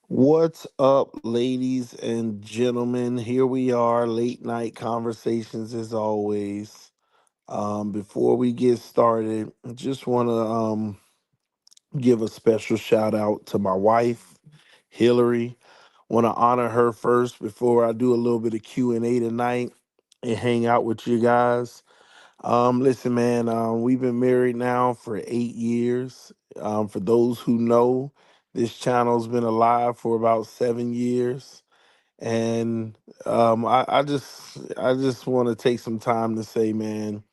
What's up, ladies and gentlemen? Here we are, late night conversations as always. Before we get started, I just want to give a special shout out to my wife, Hillary. Want to honor her first before I do a little bit of Q&A tonight and hang out with you guys. Listen, man, we've been married now for 8 years. For those who know, this channel's been alive for about 7 years, and I just want to take some time to say, man,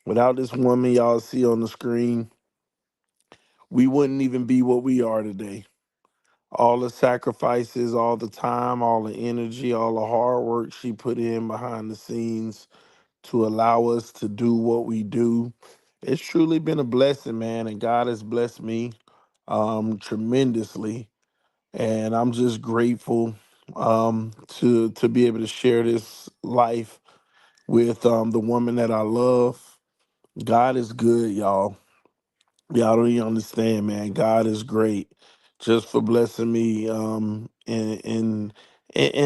without this woman y'all see on the screen, we wouldn't even be what we are today. All the sacrifices, all the time, all the energy, all the hard work she put in behind the scenes to allow us to do what we do. It's truly been a blessing, man, and God has blessed me tremendously. And I'm just grateful to be able to share this life with the woman that I love. God is good, y'all. Y'all don't even understand, man. God is great. Just for blessing me and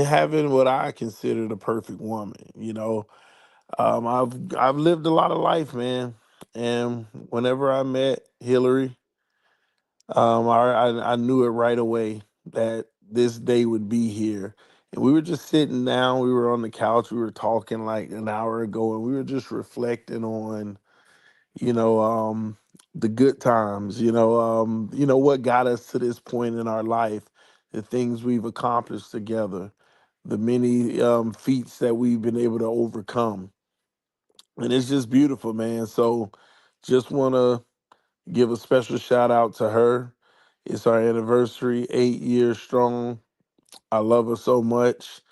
having what I consider the perfect woman. I've lived a lot of life, man. And whenever I met Hillary, I knew it right away that this day would be here. And we were just sitting down, we were on the couch, we were talking like an hour ago, and we were just reflecting on, you know, the good times, what got us to this point in our life, the things we've accomplished together, the many feats that we've been able to overcome. And it's just beautiful, man. So just want to give a special shout out to her. It's our anniversary, 8 years strong. I love her so much.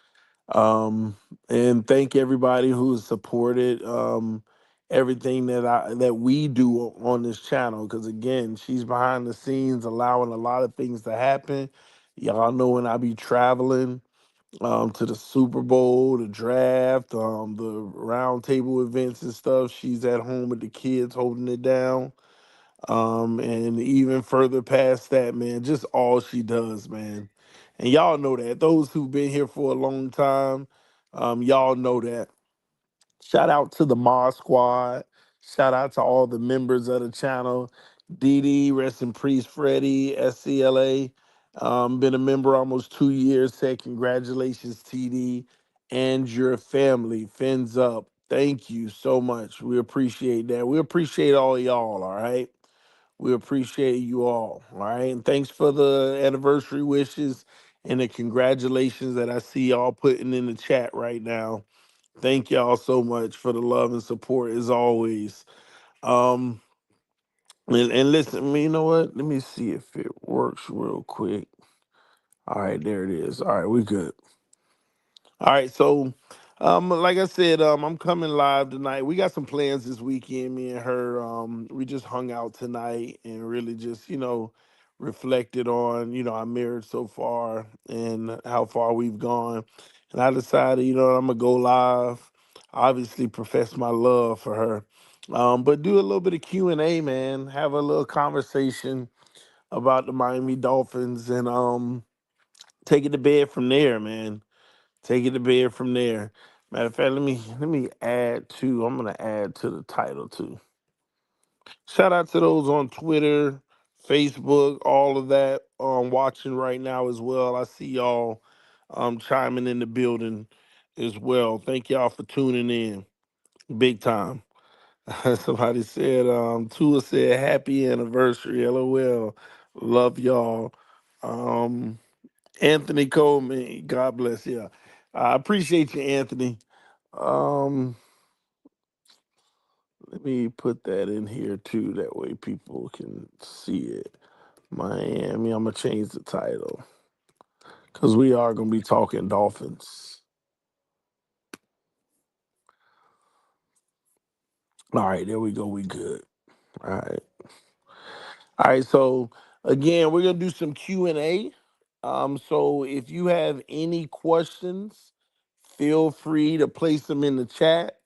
Um, and thank everybody who's supported everything that we do on this channel. Because again, she's behind the scenes, allowing a lot of things to happen. Y'all know when I be traveling to the Super Bowl, the draft, the round table events and stuff. She's at home with the kids holding it down. And even further past that, man, just all she does, man. And y'all know that. Those who've been here for a long time, y'all know that. Shout out to the Mod Squad. Shout out to all the members of the channel. DD, rest in peace, Freddie, SCLA. Been a member almost 2 years. Say congratulations, TD, and your family. Fins up. Thank you so much. We appreciate that. We appreciate all y'all, all right? We appreciate you all right? And thanks for the anniversary wishes and the congratulations that I see y'all putting in the chat right now. Thank y'all so much for the love and support as always. Um, and listen, you know what? Let me see if it works real quick. All right, there it is. All right, we good. All right, so like I said, I'm coming live tonight. We got some plans this weekend, me and her. We just hung out tonight and really just, reflected on, our marriage so far and how far we've gone. And I decided, I'm gonna go live, obviously profess my love for her. But do a little bit of Q&A, man, have a little conversation about the Miami Dolphins and take it to bed from there, man. Take it to bed from there. Matter of fact, let me add to. I'm gonna add to the title too. Shout out to those on Twitter, Facebook, all of that watching right now as well. I see y'all chiming in the building as well. Thank y'all for tuning in. Big time. Somebody said, Tua said happy anniversary, LOL. Love y'all. Um Anthony Coleman, God bless you. I appreciate you, Anthony. Um, Let me put that in here too. That way people can see it. Miami. I'm gonna change the title because we are gonna be talking Dolphins. All right, there we go. We good. All right. All right. So again, we're gonna do some Q&A. So if you have any questions, feel free to place them in the chat.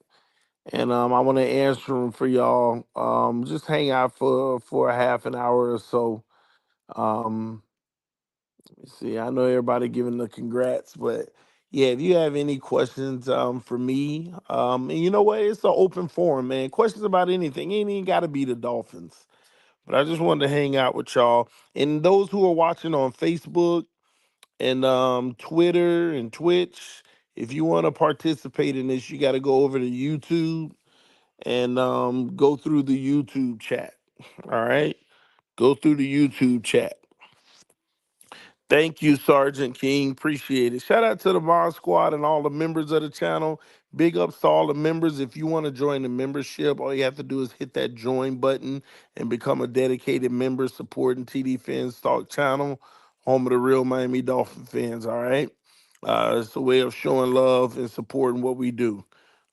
And I want to answer them for y'all. Just hang out for a half an hour or so. Um, See, I know everybody giving the congrats, but yeah, if you have any questions for me, and you know what, it's an open forum, man. Questions about anything, ain't even got to be the Dolphins. But I just wanted to hang out with y'all, and those who are watching on Facebook and Twitter and Twitch. If you want to participate in this, you got to go over to YouTube and go through the YouTube chat. All right, go through the YouTube chat. Thank you, Sergeant King. Appreciate it. Shout out to the Mod Squad and all the members of the channel. Big ups to all the members. If you want to join the membership, all you have to do is hit that join button and become a dedicated member supporting TD Fans Talk channel, home of the real Miami Dolphin fans. All right. It's a way of showing love and supporting what we do.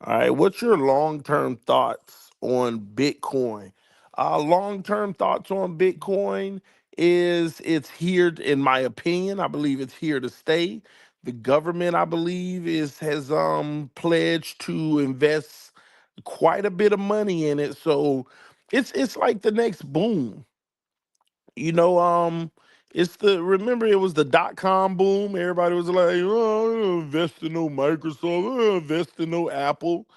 All right. What's your long term thoughts on Bitcoin? Long term thoughts on Bitcoin is it's here, in my opinion. I believe it's here to stay. The government, I believe, is has pledged to invest quite a bit of money in it. So it's like the next boom. You know, it's the remember it was the .com boom. Everybody was like, oh, I don't invest in no Microsoft, I don't invest in no Apple,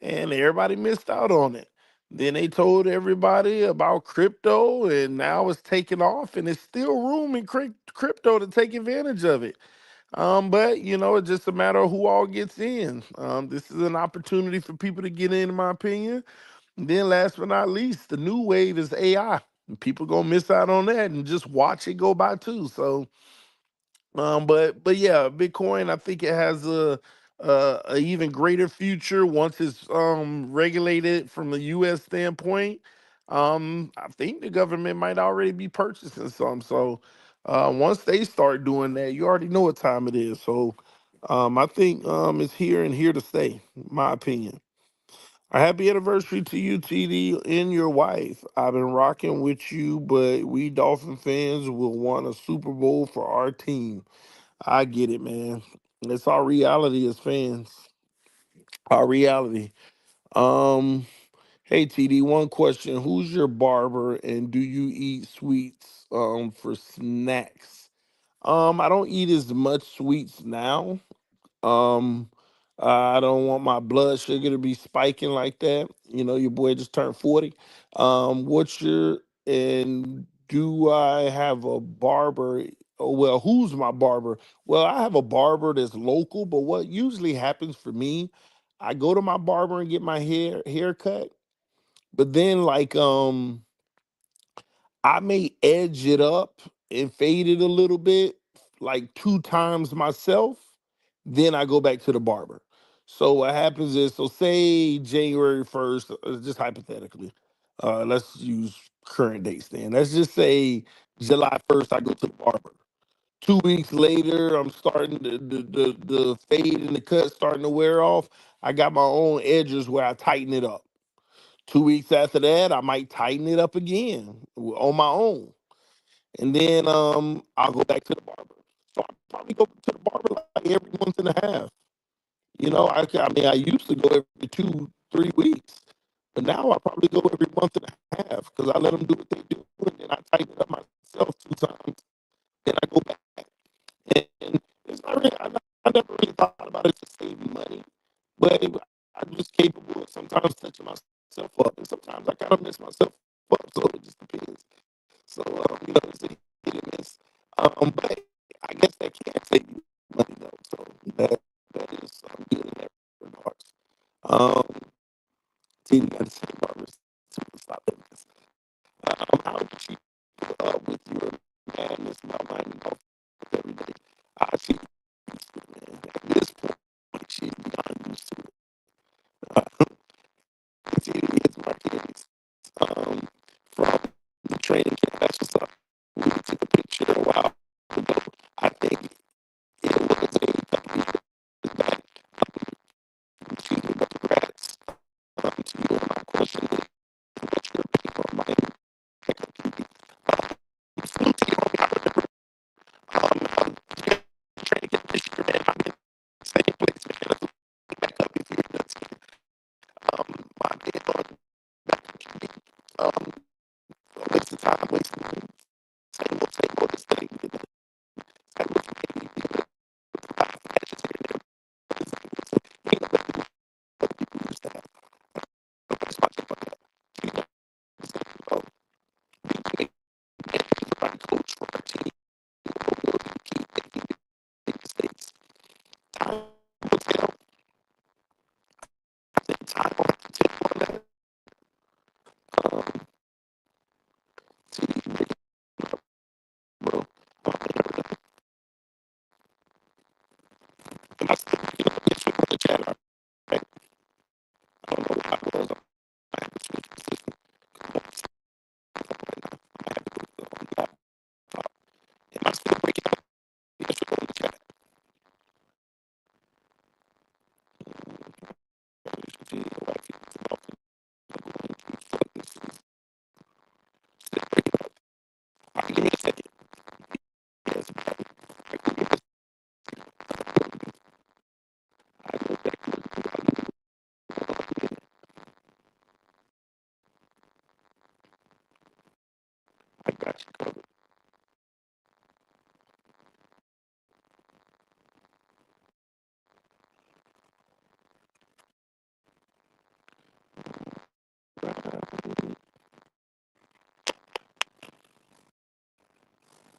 and everybody missed out on it. Then they told everybody about crypto, and now it's taking off, and there's still room in crypto to take advantage of it. But you know, it's just a matter of who all gets in. This is an opportunity for people to get in my opinion. And then last but not least, the new wave is AI. And people gonna miss out on that and just watch it go by too. So but yeah, Bitcoin, I think it has a even greater future once it's regulated from the U.S. standpoint. I think the government might already be purchasing some. So once they start doing that, you already know what time it is. So I think it's here and here to stay, in my opinion. A happy anniversary to you, TD, and your wife. I've been rocking with you, but we Dolphin fans will want a Super Bowl for our team. I get it, man. It's our reality as fans. Our reality. Um, hey TD, one question. Who's your barber and do you eat sweets for snacks? I don't eat as much sweets now. Um, I don't want my blood sugar to be spiking like that. You know, your boy just turned 40. What's your and do I have a barber? Oh, well, who's my barber? Well, I have a barber that's local, but what usually happens for me, I go to my barber and get my haircut, but then I may edge it up and fade it a little bit, like two times myself. Then I go back to the barber. So what happens is, so say January 1st, just hypothetically, let's use current dates then. Let's just say July 1st, I go to the barber. 2 weeks later, I'm starting the fade and the cut starting to wear off. I got my own edges where I tighten it up. 2 weeks after that, I might tighten it up again on my own. And then I'll go back to the barber. So I probably go to the barber like every month and a half. You know, I mean, I used to go every 2, 3 weeks, but now I probably go every month and a half because I let them do what they do, and then I tighten it up myself 2 times. Then I go back, and it's not really. I never really thought about it to save money, but I'm just capable of sometimes touching myself up, and sometimes I kind of mess myself up. So it just depends. So you know, it's a hit and miss. But I guess that can't save you money though. So that that is good in that regards. Um, TV got the same barbers to stop doing this. How would you with your madness about Miami Dolphins every day? I see used to it, man. At this point, she beyond used to it. TV is my kids. Um, from the training camp. That's what's up. We took a picture a while ago. I think it was a couple years back. Excuse me, but congrats to you on my question. What's your opinion on Miami?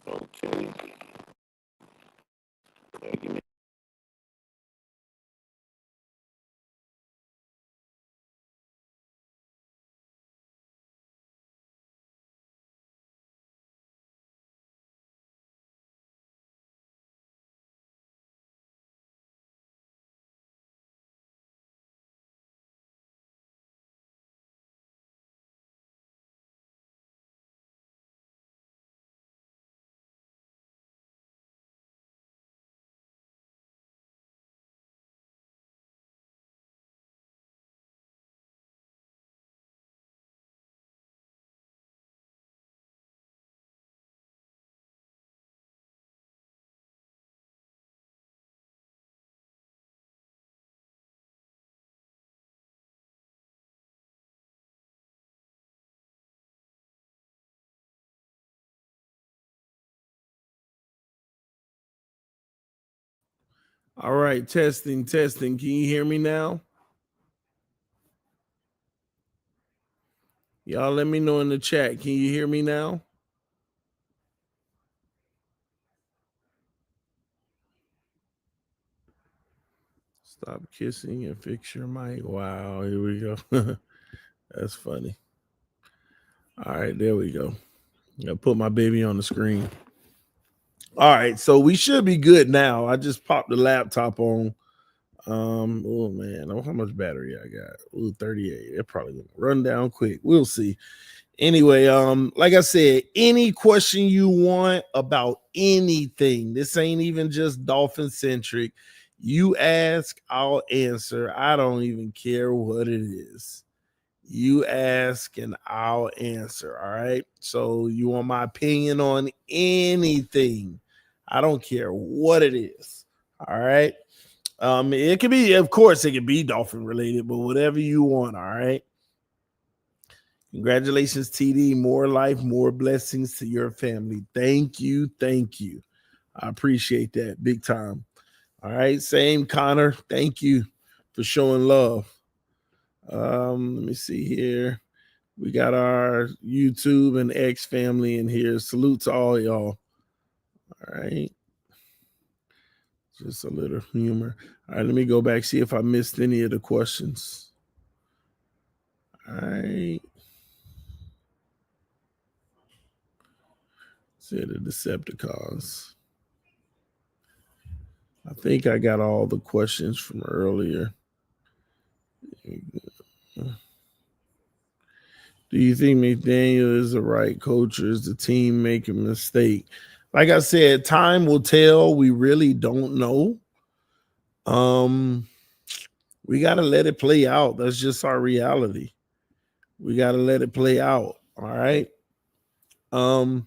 Okay. All right, testing, testing. Can you hear me now? Y'all let me know in the chat. Can you hear me now? Stop kissing and fix your mic. Wow, here we go. That's funny. All right, there we go. I put my baby on the screen. All right, so we should be good now. I just popped the laptop on. Oh man, how much battery I got? Ooh, 38. It probably gonna run down quick. We'll see. Anyway, like I said, any question you want about anything, this ain't even just dolphin centric. You ask, I'll answer. I don't even care what it is. You ask and I'll answer. All right. So you want my opinion on anything? I don't care what it is. All right. It could be, of course, it could be dolphin related, but whatever you want. All right. Congratulations, TD. More life, more blessings to your family. Thank you. Thank you. I appreciate that big time. All right. Same, Connor. Thank you for showing love. Let me see here. We got our YouTube and X family in here. Salute to all y'all. All right. Just a little humor. All right. Let me go back, see if I missed any of the questions. All right. Say the Decepticons. I think I got all the questions from earlier. Do you think McDaniel is the right coach, or is the team making a mistake? Like I said, time will tell. We really don't know. We got to let it play out. That's just our reality. We got to let it play out. All right. How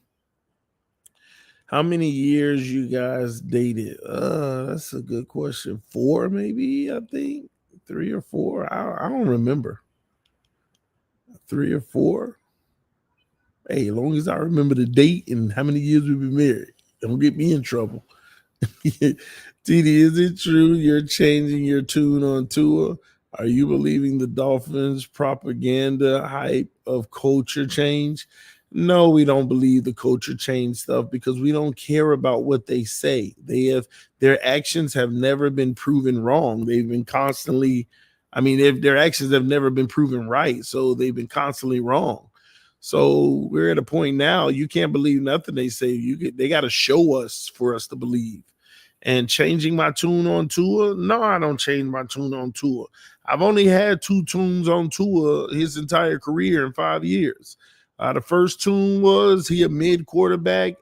many years you guys dated? That's a good question. 4, maybe, I think. 3 or 4. I don't remember. 3 or 4. Hey, as long as I remember the date and how many years we've been married, don't get me in trouble. TD, is it true you're changing your tune on tour? Are you believing the Dolphins propaganda hype of culture change? No, we don't believe the culture change stuff because we don't care about what they say. Their actions have never been proven wrong. They've been constantly, I mean, their actions have never been proven right. So they've been constantly wrong. So we're at a point now you can't believe nothing they say. They got to show us for us to believe. And changing my tune on tour? No, I don't change my tune on tour. I've only had 2 tunes on tour his entire career in 5 years. The first tune was he a mid quarterback,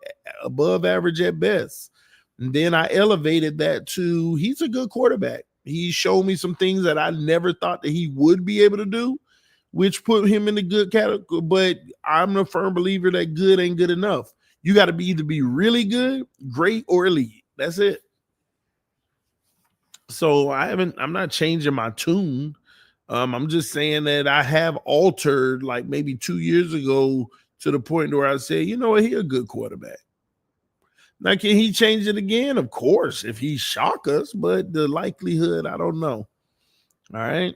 above average at best. And then I elevated that to he's a good quarterback. He showed me some things that I never thought that he would be able to do, which put him in the good category. But I'm a firm believer that good ain't good enough. You got to be either be really good, great, or elite. That's it. So I'm not changing my tune. I'm just saying that I have altered like maybe 2 years ago to the point where I say, you know what, he a good quarterback. Now, can he change it again? Of course, if he shock us, but the likelihood, I don't know. All right.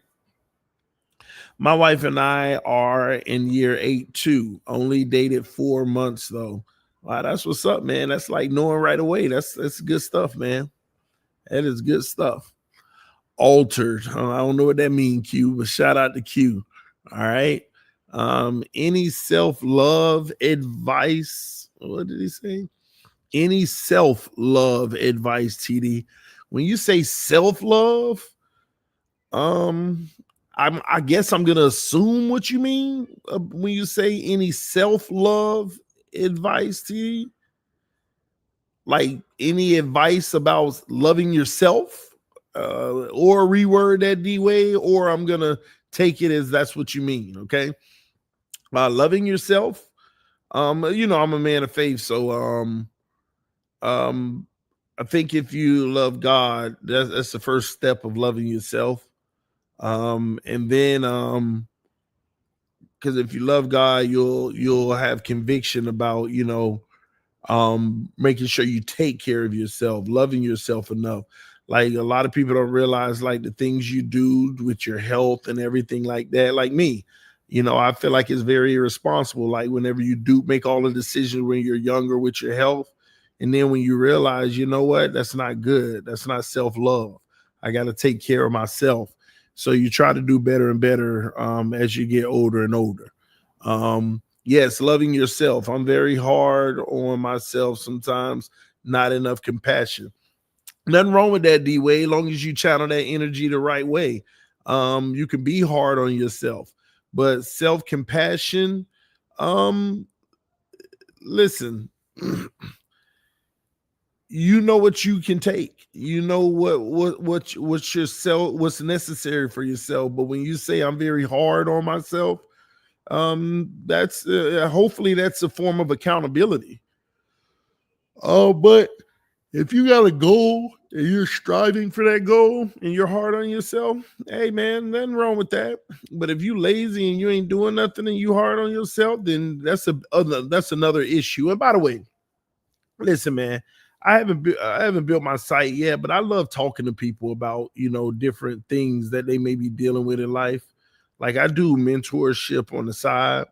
My wife and I are in year 8 too. Only dated 4 months though. Wow, that's what's up, man. That's like knowing right away. That's good stuff, man. That is good stuff. Altered. I don't know what that means, Q, but shout out to Q. All right. Any self-love advice? What did he say? Any self-love advice, TD? When you say self-love, um, I guess I'm gonna assume what you mean when you say any self-love advice, TD. Like any advice about loving yourself, or reword that D way, or I'm gonna take it as that's what you mean. Okay, loving yourself. I'm a man of faith, so um, I think if you love God, that's the first step of loving yourself. And then because if you love God, you'll have conviction about making sure you take care of yourself, loving yourself enough. Like a lot of people don't realize like the things you do with your health and everything like that. Like me, I feel like it's very irresponsible. Like whenever you do make all the decisions when you're younger with your health, and then when you realize, you know what, that's not good. That's not self-love. I got to take care of myself. So you try to do better and better as you get older and older. Yes, loving yourself. I'm very hard on myself sometimes, not enough compassion. Nothing wrong with that, D Way, as long as you channel that energy the right way. You can be hard on yourself, but self-compassion, um, listen, you know what you can take. You know what's yourself, what's necessary for yourself. But when you say I'm very hard on myself, that's hopefully that's a form of accountability. Oh, but if you got a goal and you're striving for that goal and you're hard on yourself, hey man, nothing wrong with that. But if you lazy and you ain't doing nothing and you hard on yourself, then that's another issue. And by the way, listen, man, I haven't built my site yet, but I love talking to people about different things that they may be dealing with in life. Like I do mentorship on the side,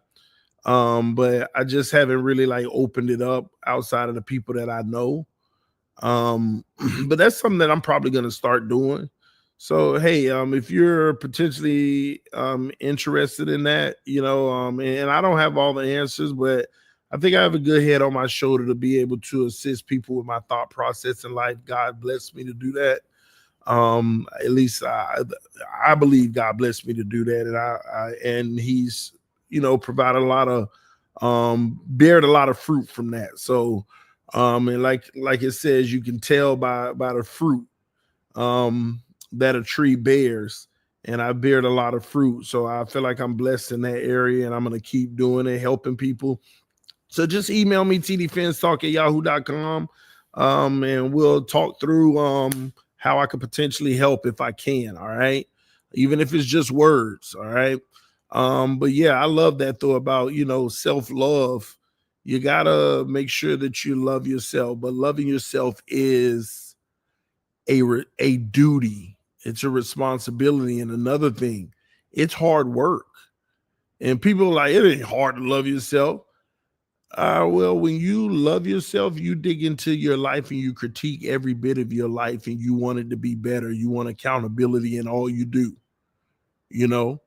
but I just haven't really like opened it up outside of the people that I know. um but that's something that I'm probably going to start doing. So hey, if you're potentially interested in that, and I don't have all the answers, but I think I have a good head on my shoulder to be able to assist people with my thought process in life. God blessed me to do that. At least I believe God blessed me to do that, and and he's provided a lot of bared a lot of fruit from that. So and like it says, you can tell by the fruit um that a tree bears, and I bared a lot of fruit. So I feel like I'm blessed in that area, and I'm going to keep doing it, helping people. So just email me tdphinstalk@yahoo.com, and we'll talk through how I could potentially help if I can. All right, even if it's just words. All right. But yeah, I love that though about self-love. You gotta make sure that you love yourself, but loving yourself is a duty. It's a responsibility, and another thing, it's hard work. And people are like, it ain't hard to love yourself. Well, when you love yourself, you dig into your life and you critique every bit of your life, and you want it to be better. You want accountability in all you do, you know,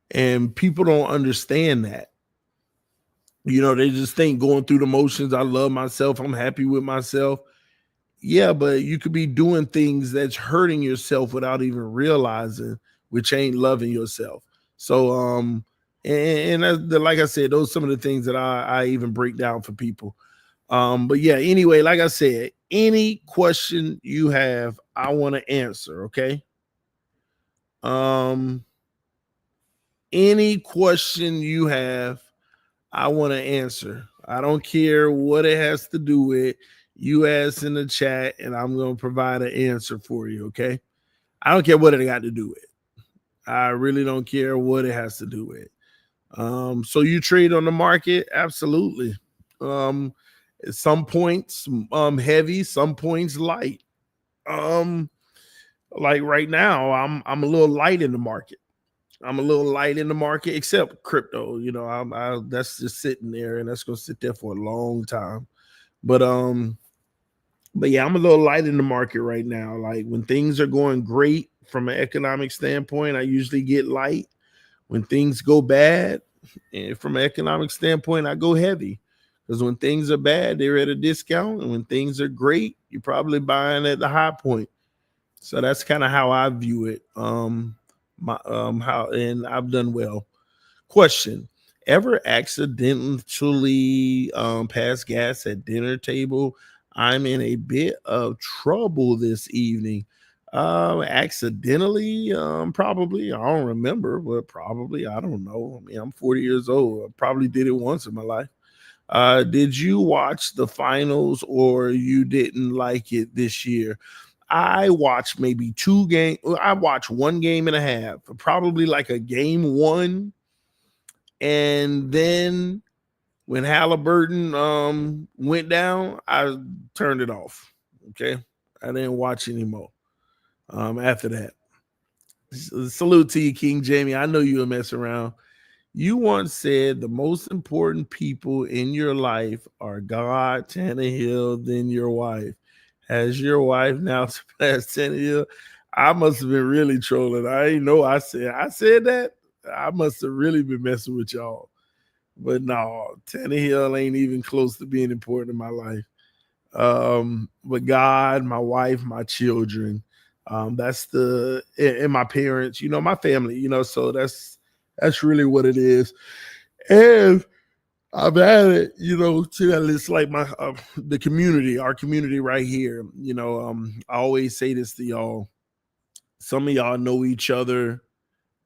and people don't understand that. They just think going through the motions. I love myself. I'm happy with myself. Yeah, but you could be doing things that's hurting yourself without even realizing, which ain't loving yourself. So, like I said, those are some of the things that I even break down for people. But yeah, anyway, like I said, any question you have, I want to answer. Okay. Um, any question you have, I want to answer. I don't care what it has to do with. You ask in the chat, and I'm going to provide an answer for you. Okay. I don't care what it got to do with. I really don't care what it has to do with. So you trade on the market? Absolutely. Um, at some points, heavy, some points light. Um, like right now, I'm a little light in the market. I'm a little light in the market, except crypto. That's just sitting there, and that's gonna sit there for a long time. But yeah, I'm a little light in the market right now. Like when things are going great from an economic standpoint, I usually get light. When things go bad, and from an economic standpoint, I go heavy. Because when things are bad, they're at a discount, and when things are great, you're probably buying at the high point. So that's kind of how I view it. My how and I've done well. Question: ever accidentally pass gas at dinner table? I'm in a bit of trouble this evening. Accidentally, probably. I don't remember, but probably. I don't know. I mean, I'm 40 years old. I probably did it once in my life. Did you watch the finals or you didn't like it this year? I watched maybe two games. I watched one game and a half, probably like a game one, and then when Halliburton went down, I turned it off. Okay. I didn't watch anymore after that. Salute to you, King Jamie. I know you were messing around. You once said the most important people in your life are God, Tannehill, then your wife. Has your wife now surpassed Tannehill? I must have been really trolling. I ain't know I said that. I must have really been messing with y'all. But no, Tannehill ain't even close to being important in my life. But God, my wife, my children, that's and my parents, my family, so that's really what it is. And I've added, to that list like my the community, our community right here. I always say this to y'all. Some of y'all know each other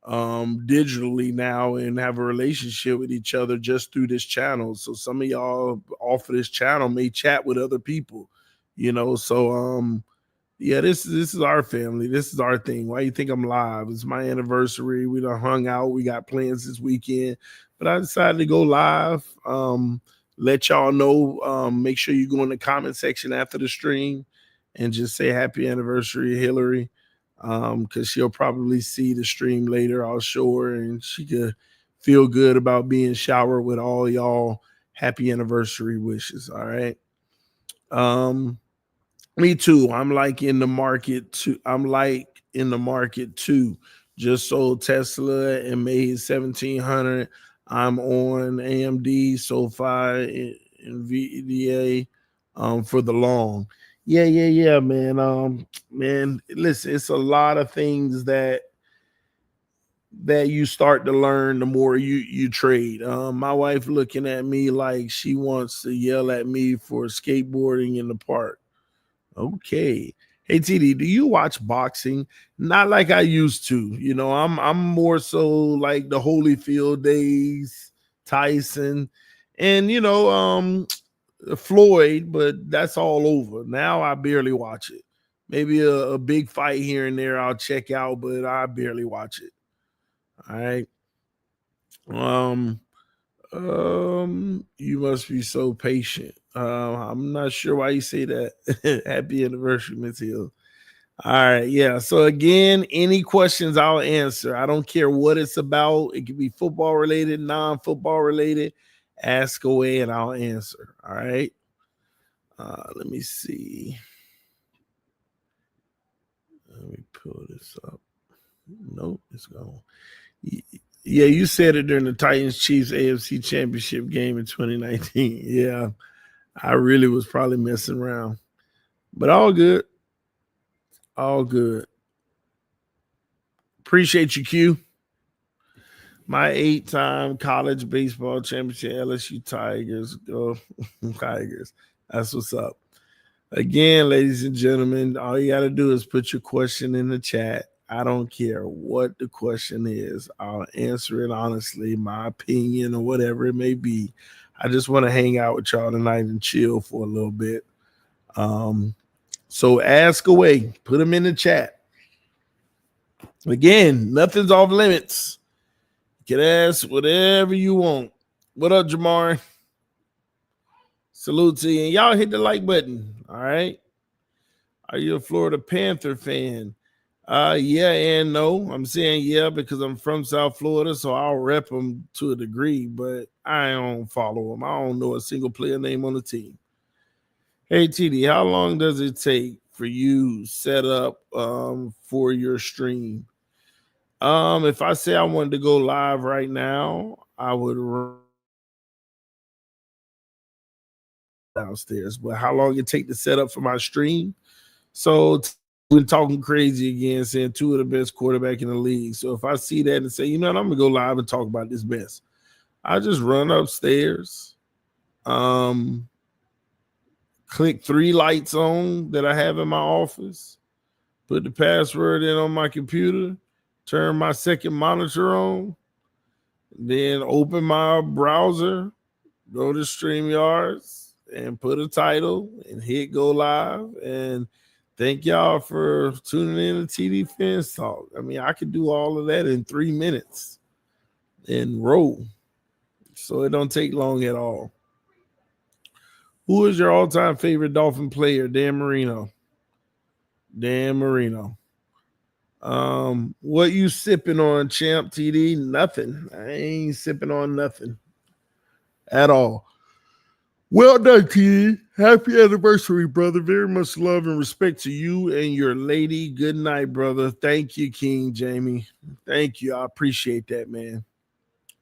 digitally now and have a relationship with each other just through this channel. So some of y'all off of this channel may chat with other people, so yeah, this is our family. This is our thing. Why you think I'm live? It's my anniversary. We done hung out. We got plans this weekend, but I decided to go live. Let y'all know. Make sure you go in the comment section after the stream and just say happy anniversary, Hillary. Because she'll probably see the stream later. I'll show her and she could feel good about being showered with all y'all happy anniversary wishes. All right. Um, Me too. I'm like in the market too. Just sold Tesla and made 1,700. I'm on AMD, SoFi, and VDA for the long. Yeah, man. Man, listen, it's a lot of things that you start to learn the more you trade. My wife looking at me like she wants to yell at me for skateboarding in the park. Okay. Hey TD, do you watch boxing? Not like I used to. I'm more so like the Holyfield days, Tyson, and Floyd, but that's all over. Now I barely watch it. Maybe a big fight here and there I'll check out, but I barely watch it. All right. Um you must be so patient. I'm not sure why you say that. Happy anniversary, Miss Hill. All right, yeah. So again, any questions I'll answer. I don't care what it's about. It could be football related, non-football related. Ask away and I'll answer. All right. Let me see. Let me pull this up. Nope, it's gone. Yeah, you said it during the Titans Chiefs AFC Championship game in 2019. Yeah, I really was probably messing around, but all good. All good. Appreciate you, Q. My 8-time college baseball championship, LSU Tigers. Go Tigers. That's what's up. Again, ladies and gentlemen, all you got to do is put your question in the chat. I don't care what the question is. I'll answer it honestly, my opinion or whatever it may be. I just want to hang out with y'all tonight and chill for a little bit. So ask away. Put them in the chat. Again, nothing's off limits. You can ask whatever you want. What up, Jamar? Salute to you. And y'all hit the like button. All right. Are you a Florida Panther fan? Yeah and no. I'm saying yeah because I'm from South Florida, so I'll rep them to a degree, but I don't follow them. I don't know a single player name on the team. Hey TD, how long does it take for you set up for your stream? If I say I wanted to go live right now, I would run downstairs. But how long it take to set up for my stream? So we're talking crazy again, saying two of the best quarterback in the league. So if I see that and say, you know what, I'm gonna go live and talk about this best, I just run upstairs, um, click 3 lights on that I have in my office, put the password in on my computer, turn my second monitor on, then open my browser, go to StreamYards and put a title and hit go live. And thank y'all for tuning in to tdphinstalk. I mean, I could do all of that in 3 minutes and roll. So it don't take long at all. Who is your all-time favorite Dolphin player? Dan Marino. Dan Marino. What you sipping on, champ TD? Nothing. I ain't sipping on nothing at all. Well done, TD. Happy anniversary, brother. Very much love and respect to you and your lady. Good night, brother. Thank you, King Jamie. Thank you. I appreciate that, man.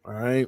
All right.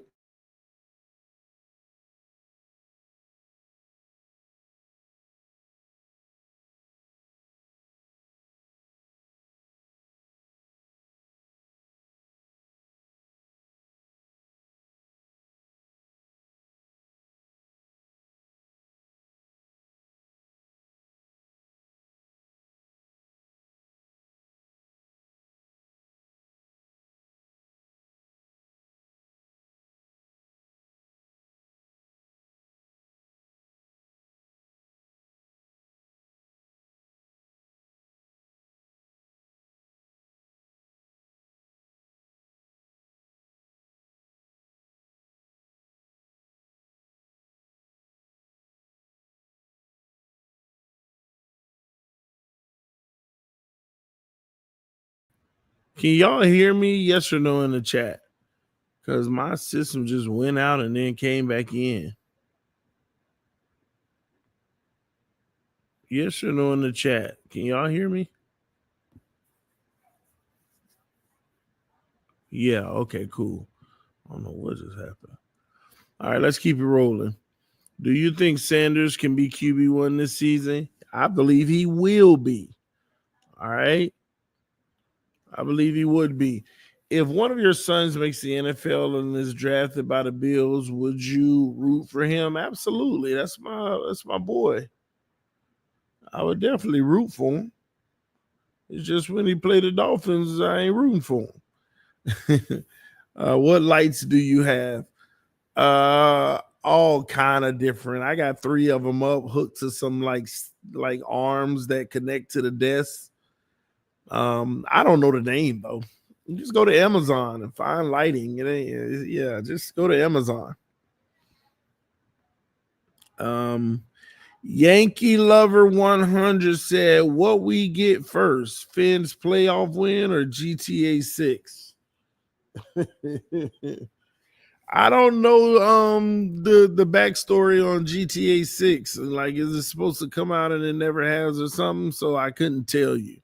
Can y'all hear me? Yes or no in the chat? Because my system just went out and then came back in. Yes or no in the chat? Can y'all hear me? Yeah, okay, cool. I don't know what just happened. All right, let's keep it rolling. Do you think Sanders can be QB1 this season? I believe he will be. All right. I believe he would be. If one of your sons makes the NFL and is drafted by the Bills, would you root for him? Absolutely. That's my boy. I would definitely root for him. It's just when he played the Dolphins, I ain't rooting for him. What lights do you have? All kind of different. I got 3 of them up, hooked to some like arms that connect to the desk. I don't know the name though. You just go to Amazon and find lighting. Yeah, just go to Amazon. Yankee Lover 100 said, "What we get first, Finn's playoff win or GTA 6?" I don't know the backstory on GTA 6. Like, is it supposed to come out and it never has or something? So I couldn't tell you.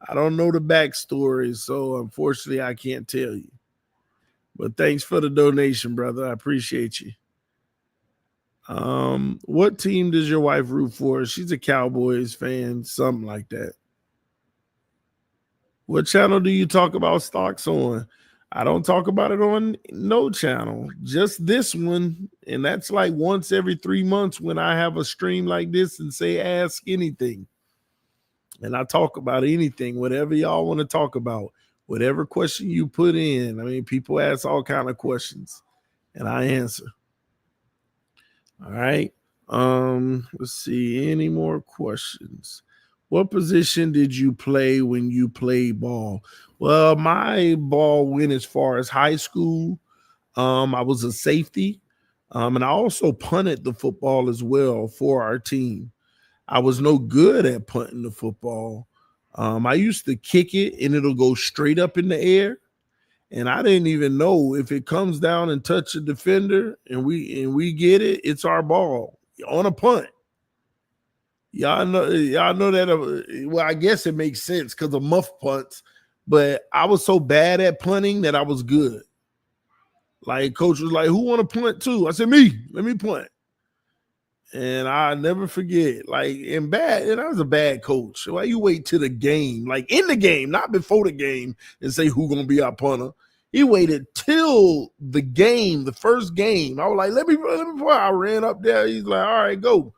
I don't know the backstory, so unfortunately I can't tell you. But thanks for the donation, brother. I appreciate you. What team does your wife root for? She's a Cowboys fan, something like that. What channel do you talk about stocks on? I don't talk about it on no channel, just this one. And that's like once every 3 months when I have a stream like this and say, ask anything. And I talk about anything, whatever y'all want to talk about, whatever question you put in. I mean, people ask all kind of questions and I answer. All right. Let's see. Any more questions? What position did you play when you played ball? Well, my ball went as far as high school. I was a safety. And I also punted the football as well for our team. I was no good at punting the football. I used to kick it and it'll go straight up in the air. And I didn't even know if it comes down and touch a defender and we get it, it's our ball on a punt. Y'all know that. Well, I guess it makes sense because of muff punts, but I was so bad at punting that I was good. Like coach was like, "Who want to punt too?" I said, "Me. Let me punt." And I never forget, like and I was a bad coach. Why you wait till the game, like in the game, not before the game, and say who gonna be our punter? He waited till the game, the first game. I was like, let me punt. I ran up there. He's like, all right, go.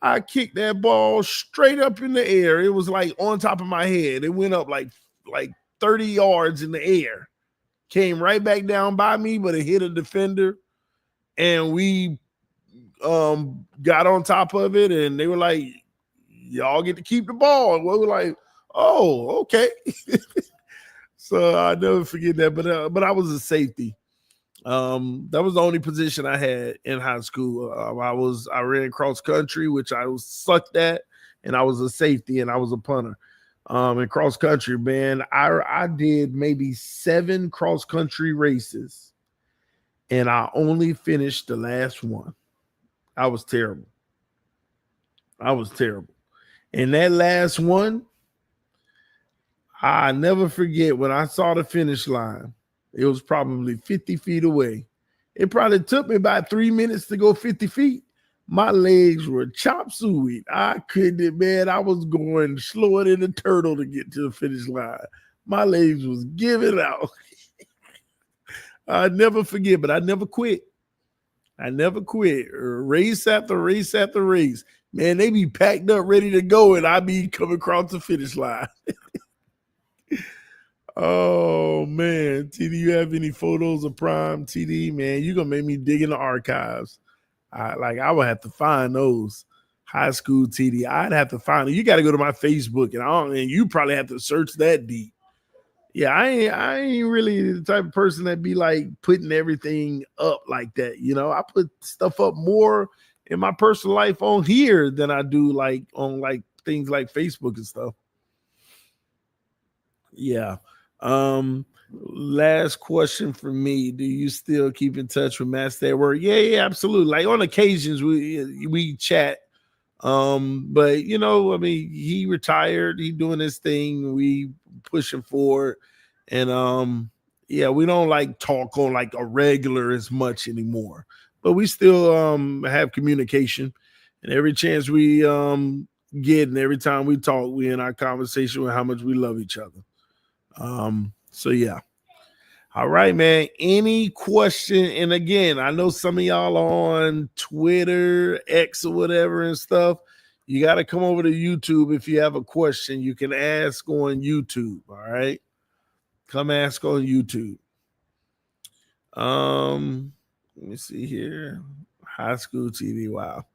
I kicked that ball straight up in the air. It was like on top of my head. It went up like 30 yards in the air. Came right back down by me, but it hit a defender. And we got on top of it, and they were like, y'all get to keep the ball. And we were like, oh, okay. So I never forget that. But I was a safety. That was the only position I had in high school. I ran cross country, which I was sucked at, and I was a safety and I was a punter. In cross country, man, I did maybe 7 cross country races, and I only finished the last one. I was terrible. I was terrible. And that last one, I never forget when I saw the finish line. It was probably 50 feet away. It probably took me about 3 minutes to go 50 feet. My legs were chop suey. I couldn't, man. I was going slower than a turtle to get to the finish line. My legs was giving out. I never forget, but I never quit. I never quit. Race after race after race. Man, they be packed up, ready to go, and I be coming across the finish line. Oh man, TD, you have any photos of Prime? TD, man, you gonna make me dig in the archives. I would have to find those high school TD. I'd have to find it. You got to go to my Facebook, and you probably have to search that deep. Yeah, I ain't really the type of person that be like putting everything up like that. I put stuff up more in my personal life on here than I do like on like things like Facebook and stuff. Yeah. Last question for me. Do you still keep in touch with Master at work? Yeah, absolutely. Like on occasions we chat. But I mean, he retired, he doing his thing, we pushing forward. And yeah, we don't like talk on like a regular as much anymore. But we still have communication. And every chance we get and every time we talk, we in our conversation with how much we love each other. So yeah. All right, man. Any question? And again, I know some of y'all are on Twitter, X, or whatever and stuff. You got to come over to YouTube if you have a question. You can ask on YouTube. All right. Come ask on YouTube. Let me see here. High school TV. Wow.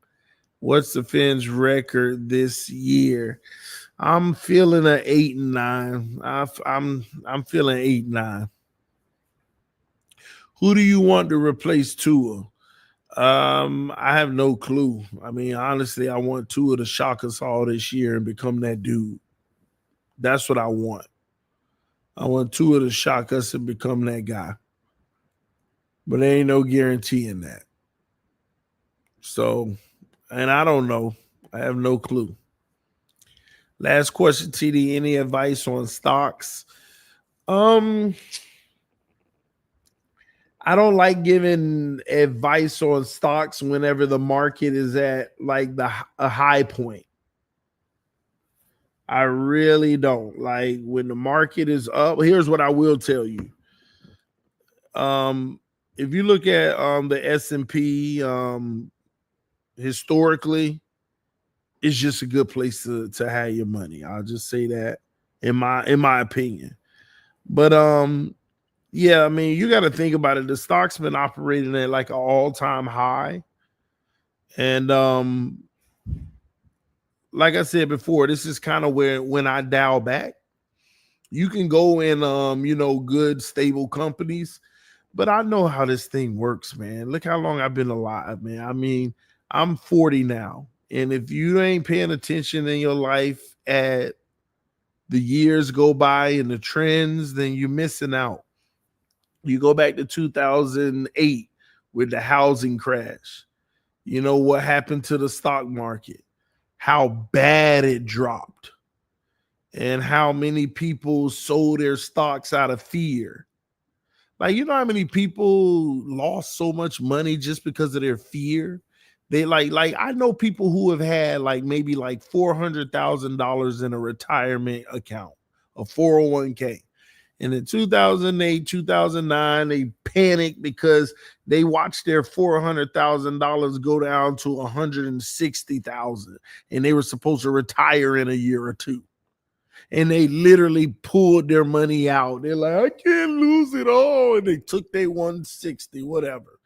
What's the Fins record this year? I'm feeling an 8-9. I'm feeling 8-9. Who do you want to replace Tua? I have no clue. I mean, honestly, I want Tua to shock us all this year and become that dude. That's what I want. I want Tua to shock us and become that guy. But there ain't no guarantee in that. So, and I don't know. I have no clue. Last question, TD. Any advice on stocks? I don't like giving advice on stocks whenever the market is at like a high point. I really don't. Like when the market is up, here's what I will tell you. If you look at the S&P historically, it's just a good place to have your money. I'll just say that in my opinion. But yeah, I mean, you got to think about it. The stock's been operating at like an all-time high. And like I said before, this is kind of where when I dial back, you can go in good stable companies, but I know how this thing works, man. Look how long I've been alive, man. I mean, I'm 40 now. And if you ain't paying attention in your life at the years go by and the trends, then you're missing out. You go back to 2008 with the housing crash. You know what happened to the stock market? how bad it dropped and how many people sold their stocks out of fear. Like, you know how many people lost so much money just because of their fear? They like I know people who have had like maybe like $400,000 in a retirement account, a 401k. And in 2008, 2009, they panicked because they watched their $400,000 go down to 160,000, and they were supposed to retire in a year or two. And they literally pulled their money out. They're like, I can't lose it all. And they took their 160, whatever.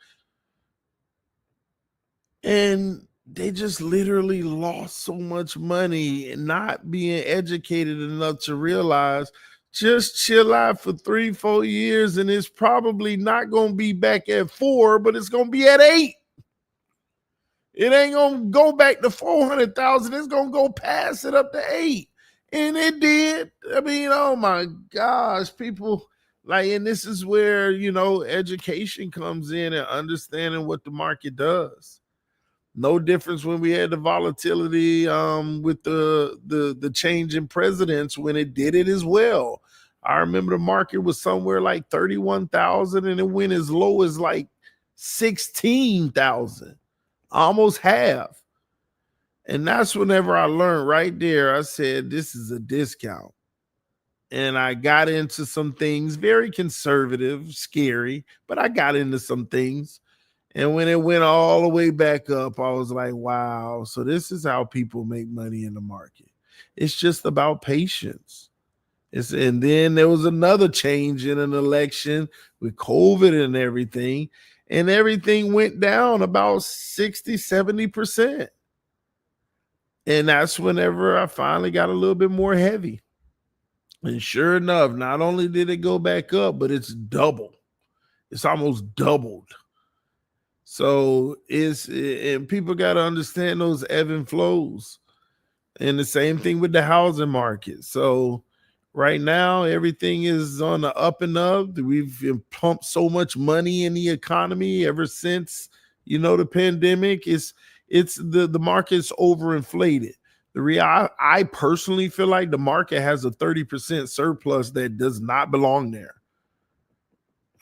And they just literally lost so much money and not being educated enough to realize just chill out for 3-4 years and it's probably not going to be back at 4, but it's going to be at 8. It ain't going to go back to 400,000. It's going to go past it up to 8. And it did. I mean, oh my gosh, people like, and this is where, education comes in and understanding what the market does. No difference when we had the volatility with the change in presidents when it did it as well. I remember the market was somewhere like 31,000 and it went as low as like 16,000, almost half. And that's whenever I learned right there, I said, this is a discount. And I got into some things, very conservative, scary, but I got into some things. And when it went all the way back up, I was like, wow, so this is how people make money in the market. It's just about patience. And then there was another change in an election with COVID and everything went down about 60-70%. And that's whenever I finally got a little bit more heavy. And sure enough, not only did it go back up, but it's doubled. It's almost doubled. So and people got to understand those ebb and flows. And the same thing with the housing market. So right now, everything is on the up and up. We've pumped so much money in the economy ever since, the pandemic. The market's overinflated. I personally feel like the market has a 30% surplus that does not belong there.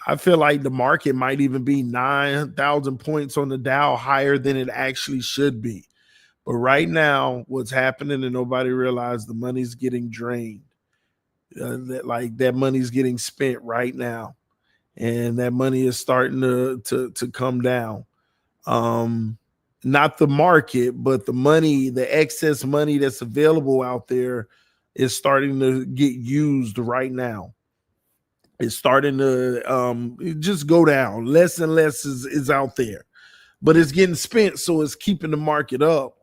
I feel like the market might even be 9,000 points on the Dow higher than it actually should be. But right now, what's happening and nobody realized, the money's getting drained. That money's getting spent right now. And that money is starting to come down. Not the market, but the money, the excess money that's available out there is starting to get used right now. It's starting to just go down. Less and less is out there, but it's getting spent, so it's keeping the market up.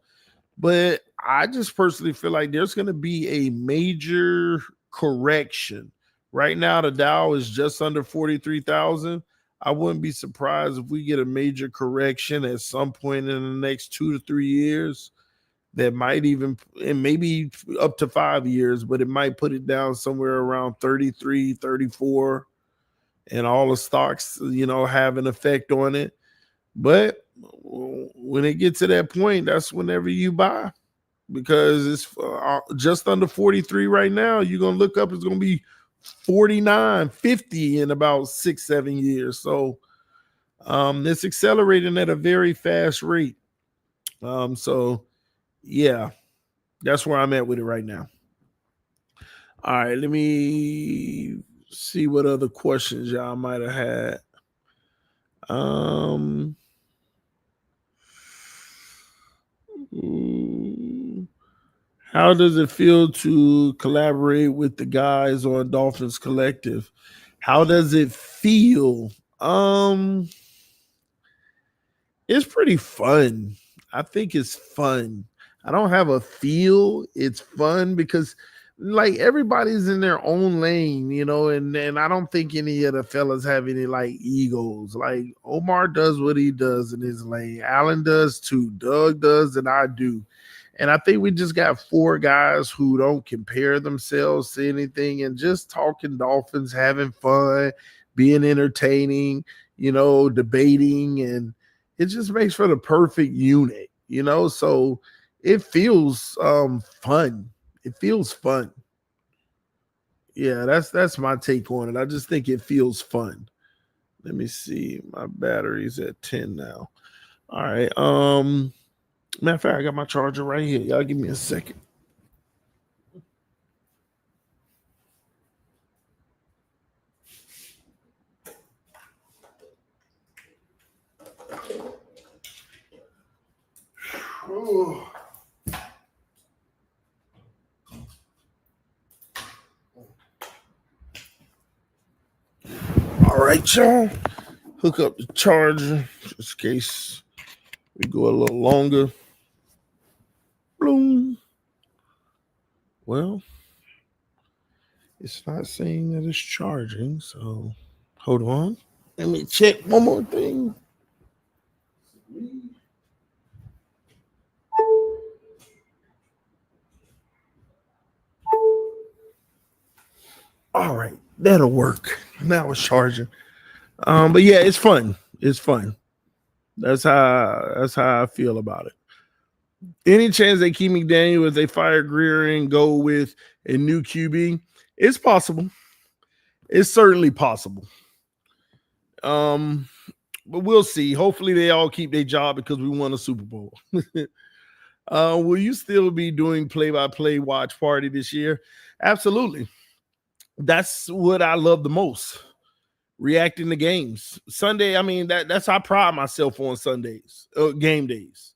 But I just personally feel like there's going to be a major correction. Right now, the Dow is just under 43,000. I wouldn't be surprised if we get a major correction at some point in the next 2 to 3 years. That might even, and maybe up to 5 years, but it might put it down somewhere around 33, 34, and all the stocks, have an effect on it. But when it gets to that point, that's whenever you buy, because it's just under 43 right now. You're going to look up, it's going to be 49, 50 in about 6-7 years. So it's accelerating at a very fast rate. So yeah, that's where I'm at with it right now. All right, let me see what other questions y'all might have had. How does it feel to collaborate with the guys on Dolphins Collective? How does it feel? It's pretty fun. I think it's fun. I don't have a feel. It's fun because like everybody's in their own lane, and I don't think any of the fellas have any like egos. Like Omar does what he does in his lane. Alan does too. Doug does, and I do. And I think we just got 4 guys who don't compare themselves to anything and just talking Dolphins, having fun, being entertaining, debating, and it just makes for the perfect unit, So it feels fun. It feels fun. Yeah, that's my take on it. I just think it feels fun. Let me see. My battery's at 10 now. All right. Matter of fact, I got my charger right here. Y'all give me a second. Ooh. All right, y'all. Hook up the charger just in case we go a little longer. Boom. Well, it's not saying that it's charging, so hold on. Let me check one more thing. All right, that'll work. Now it's charging. But yeah, it's fun. It's fun. That's how I feel about it. Any chance they keep McDaniel if they fire Greer and go with a new QB? It's possible. It's certainly possible. But we'll see. Hopefully they all keep their job because we won a Super Bowl. Will you still be doing play-by-play watch party this year? Absolutely. That's what I love the most. Reacting to games. Sunday, I mean, that's I pride myself on Sundays, game days.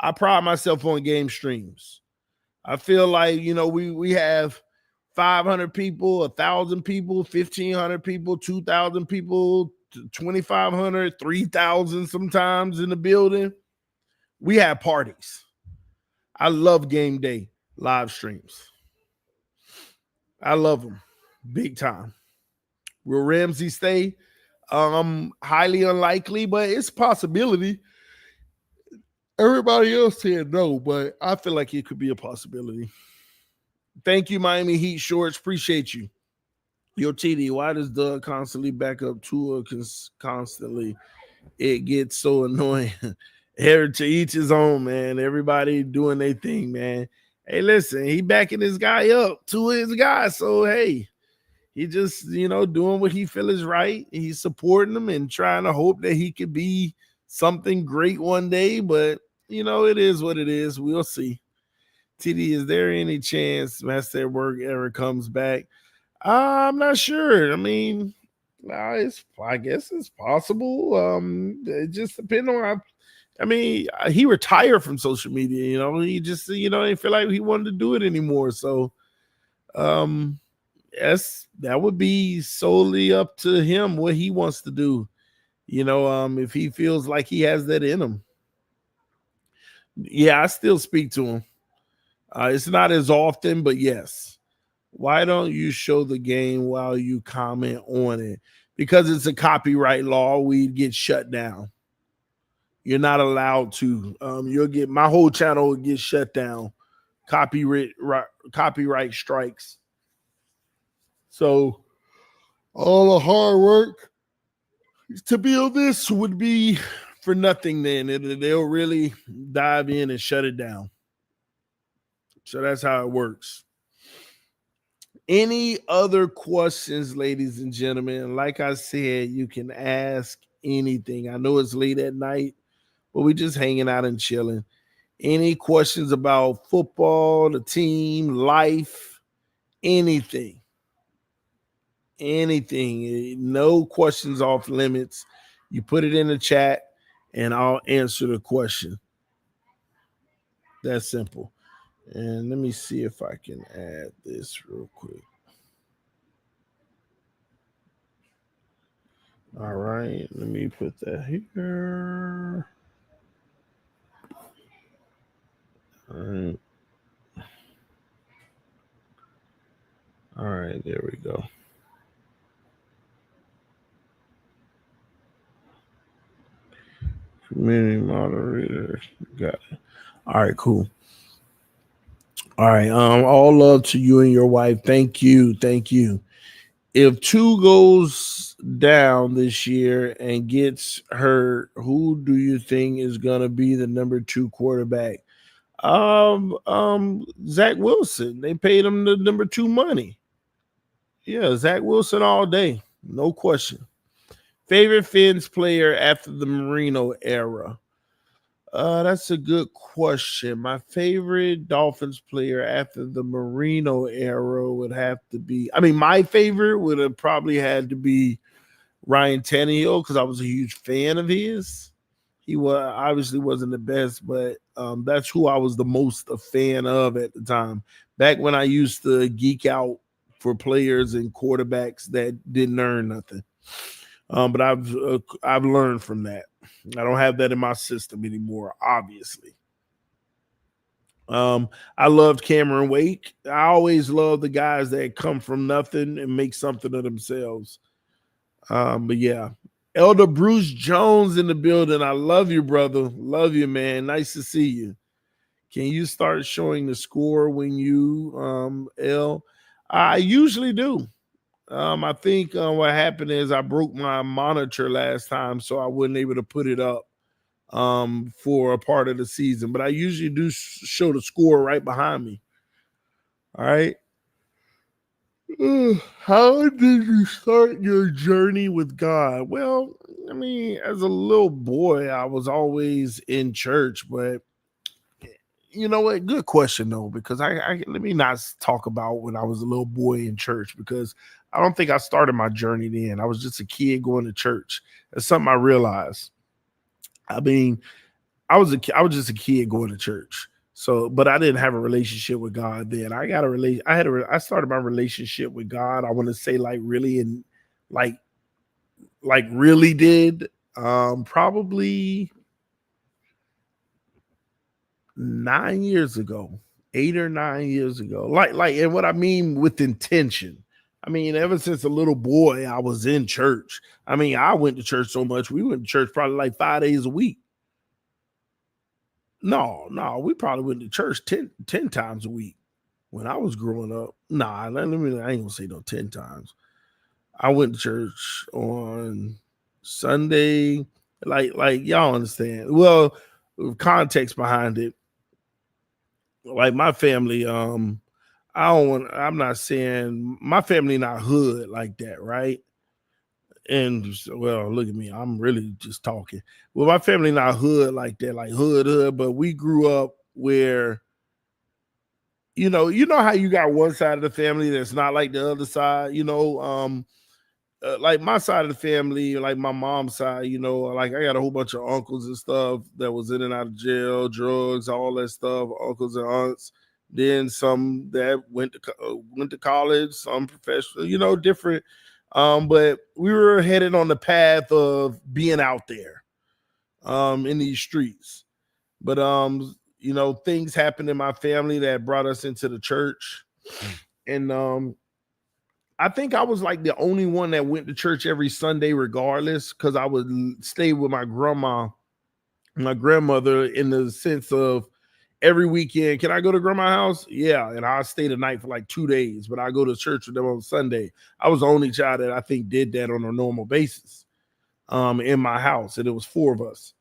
I pride myself on game streams. I feel like, we have 500 people, 1,000 people, 1,500 people, 2,000 people, 2,500, 3,000 sometimes in the building. We have parties. I love game day live streams. I love them big time. Will Ramsey stay? Highly unlikely, but it's a possibility. Everybody else said no, but I feel like it could be a possibility. Thank you, Miami Heat Shorts. Appreciate you. Yo, TD, why does Doug constantly back up Tua constantly? It gets so annoying. To each his own, man. Everybody doing their thing, man. Hey, listen, he backing this guy up. Tua his guy. So, hey, he just, doing what he feel is right. He's supporting him and trying to hope that he could be something great one day. But, it is what it is. We'll see. TD, is there any chance Master at Work ever comes back? I'm not sure. I mean, I guess it's possible. It just depends on how. I mean, he retired from social media. He just, didn't feel like he wanted to do it anymore. So, yes, that would be solely up to him what he wants to do. If he feels like he has that in him. Yeah, I still speak to him. It's not as often, but yes. Why don't you show the game while you comment on it? Because it's a copyright law, we'd get shut down. You're not allowed to. You'll get my whole channel will get shut down. Copyright strikes. So all the hard work to build this would be for nothing. Then they'll really dive in and shut it down. So that's how it works. Any other questions, ladies and gentlemen? Like I said, you can ask anything. I know it's late at night, but we're just hanging out and chilling. Any questions about football, the team, life, anything? Anything. No questions off limits. You put it in the chat and I'll answer the question. That's simple. And let me see if I can add this real quick. All right, let me put that here. All right, there we go. Community moderator, got it. All right, cool. All right, all love to you and your wife. Thank you. If two goes down this year and gets hurt, who do you think is going to be the number 2 quarterback? Zach Wilson. They paid him the number two money. Yeah, Zach Wilson all day, no question. Favorite Fins player after the Marino era? That's a good question. My favorite Dolphins player after the Marino era would have to be. I mean, my favorite would have probably had to be Ryan Tannehill because I was a huge fan of his. He was obviously wasn't the best, but that's who I was the most a fan of at the time. Back when I used to geek out for players and quarterbacks that didn't earn nothing. But I've learned from that. I don't have that in my system anymore, obviously. I loved Cameron Wake. I always love the guys that come from nothing and make something of themselves. But yeah, Elder Bruce Jones in the building. I love you, brother. Love you, man. Nice to see you. Can you start showing the score when you L? I usually do. I think what happened is I broke my monitor last time, so I wasn't able to put it up for a part of the season. But I usually do show the score right behind me. All right. How did you start your journey with God? Well, I mean, as a little boy, I was always in church, but you know what? Good question though, because I let me not talk about when I was a little boy in church because I don't think I started my journey then. I was just a kid going to church. That's something I realized. I mean, I was just a kid going to church. So, but I didn't have a relationship with God then. I got a relate. I started my relationship with God. I want to say like really and like really did. Probably 9 years ago, 8 or 9 years ago. And what I mean with intention. I mean, ever since a little boy, I was in church. I mean, I went to church so much. We went to church probably like 5 days a week. No, we probably went to church ten times a week when I was growing up. I ain't gonna say no 10 times. I went to church on Sunday, like y'all understand. Well, context behind it, like my family, I'm not saying my family not hood like that, right? And well, look at me, I'm really just talking. Well, my family not hood like that, like hood, but we grew up where you know how you got one side of the family that's not like the other side, like my side of the family, like my mom's side, like I got a whole bunch of uncles and stuff that was in and out of jail, drugs, all that stuff, uncles and aunts. Then some that went to college, some professional, different. But we were headed on the path of being out there, in these streets. But things happened in my family that brought us into the church, and I think I was like the only one that went to church every Sunday, regardless, because I would stay with my grandmother, in the sense of every weekend. Can I go to grandma's house? Yeah, and I stay the night for like 2 days, but I go to church with them on Sunday. I was the only child that I think did that on a normal basis, in my house, and it was four of us.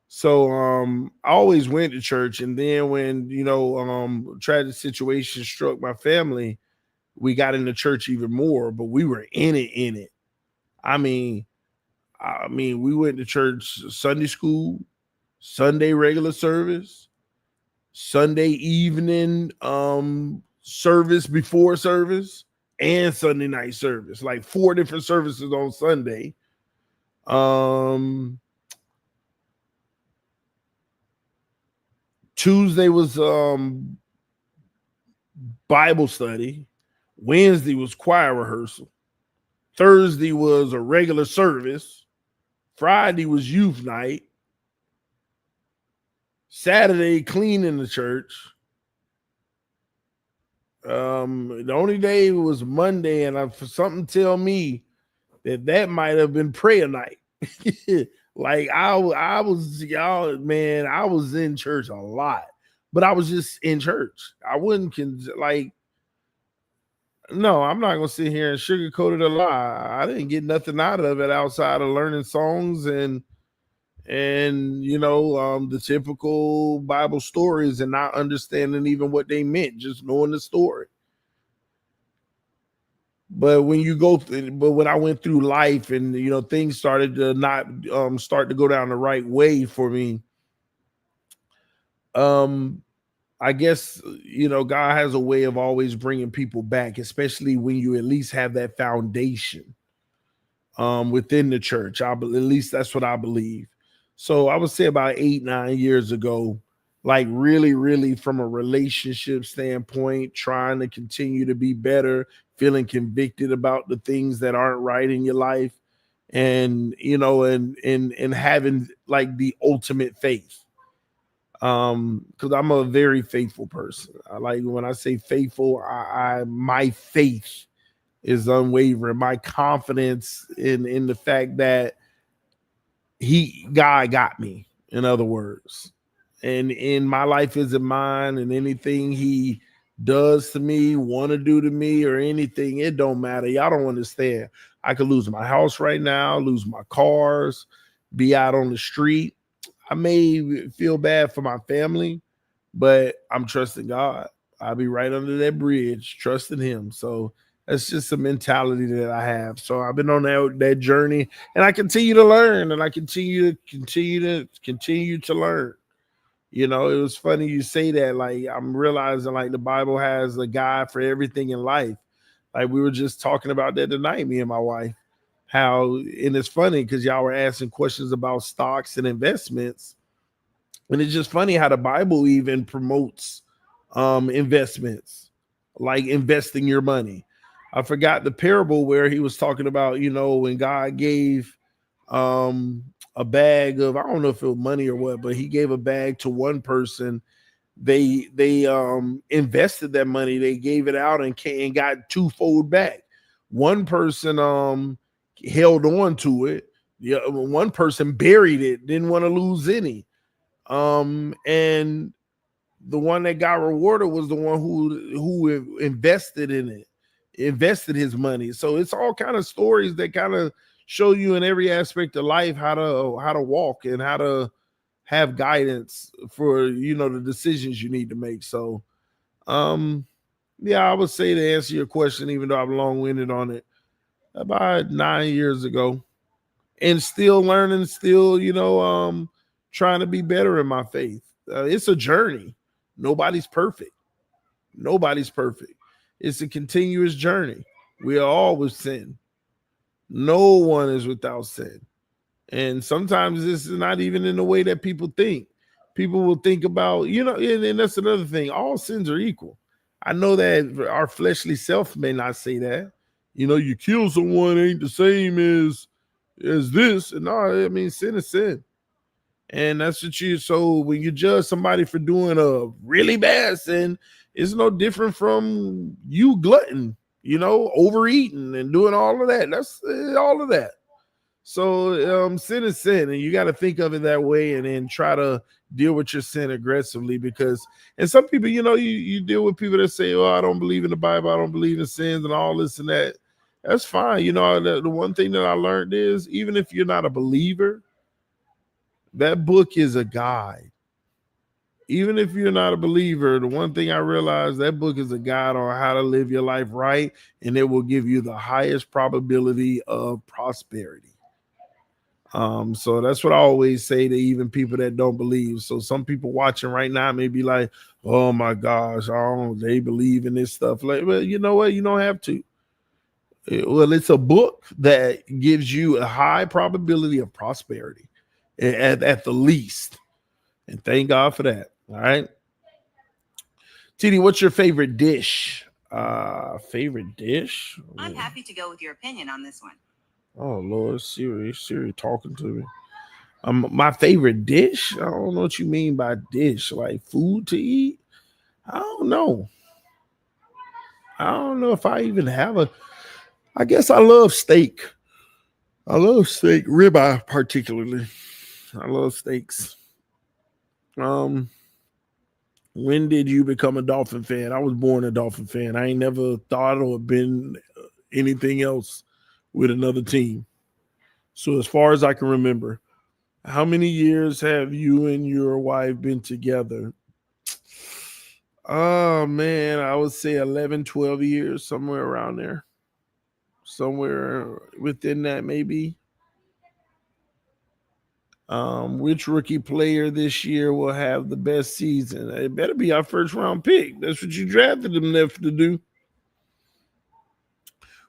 So I always went to church, and then when tragic situation struck my family, we got into church even more, but we were in it. I mean, we went to church Sunday school, Sunday regular service, Sunday evening service before service, and Sunday night service. Like four different services on Sunday. Um Tuesday was Bible study. Wednesday was choir rehearsal. Thursday was a regular service. Friday was youth night. Saturday, cleaning the church. The only day was Monday, and for something tell me that might have been prayer night. Like I was, y'all, man, I was in church a lot, but I was just in church. I wouldn't like. No, I'm not gonna sit here and sugarcoat it a lie. I didn't get nothing out of it outside of learning songs and the typical Bible stories and not understanding even what they meant, just knowing the story. But when I went through life and things started to not start to go down the right way for me, um I guess God has a way of always bringing people back, especially when you at least have that foundation within the church. At least that's what I believe. So I would say about 8, 9 years ago, like really, really from a relationship standpoint, trying to continue to be better, feeling convicted about the things that aren't right in your life, and and having like the ultimate faith. Because I'm a very faithful person. I like when I say faithful, I my faith is unwavering. My confidence in the fact that God got me, in other words. And in my life isn't mine, and anything he does to me, want to do to me, or anything, it don't matter. Y'all don't understand. I could lose my house right now, lose my cars, be out on the street. I may feel bad for my family, but I'm trusting God. I'll be right under that bridge, trusting Him. So that's just a mentality that I have. So I've been on that journey, and I continue to learn, and I continue to learn. It was funny you say that. Like I'm realizing, like the Bible has a guide for everything in life. Like we were just talking about that tonight, me and my wife. How and it's funny because y'all were asking questions about stocks and investments, and it's just funny how the Bible even promotes investments, like investing your money. I forgot the parable where he was talking about, when God gave a bag of, I don't know if it was money or what, but he gave a bag to one person. They invested that money, they gave it out and got twofold back. One person held on to it. One person buried it, didn't want to lose any. And the one that got rewarded was the one who invested in it, invested his money. So it's all kind of stories that kind of show you in every aspect of life how to walk and how to have guidance for the decisions you need to make. So um yeah, I would say, to answer your question, even though I'm long-winded on it, about 9 years ago, and still learning, still, trying to be better in my faith. It's a journey. Nobody's perfect. Nobody's perfect. It's a continuous journey. We are all with sin. No one is without sin. And sometimes this is not even in the way that people think. People will think about, and that's another thing. All sins are equal. I know that our fleshly self may not say that. You kill someone ain't the same as this. And no, I mean, sin is sin. And that's what so when you judge somebody for doing a really bad sin, it's no different from you glutton, overeating and doing all of that. That's all of that. So sin is sin, and you got to think of it that way, and then try to deal with your sin aggressively. Because, and some people, you deal with people that say, "Oh, I don't believe in the Bible, I don't believe in sins, and all this and that." That's fine. The one thing that I learned is, even if you're not a believer, that book is a guide. Even if you're not a believer, the one thing I realized, that book is a guide on how to live your life right, and it will give you the highest probability of prosperity. So that's what I always say to even people that don't believe. So some people watching right now may be like, "Oh my gosh, oh, they believe in this stuff." Like, well, you know what? You don't have to. Well, it's a book that gives you a high probability of prosperity, at the least. And thank God for that. All right. TD, what's your favorite dish? Favorite dish? I'm happy to go with your opinion on this one. Oh Lord, Siri talking to me. My favorite dish? I don't know what you mean by dish. Like food to eat? I don't know. I don't know if I even have a. I guess I love steak. I love steak, ribeye particularly. I love steaks. Um, when did you become a Dolphin fan? I was born a Dolphin fan. I ain't never thought or been anything else with another team. So as far as I can remember, How many years have you and your wife been together? Oh man, I would say 11, 12 years, somewhere around there. Somewhere within that, maybe. Which rookie player this year will have the best season? It better be our first round pick. That's what you drafted them there to do.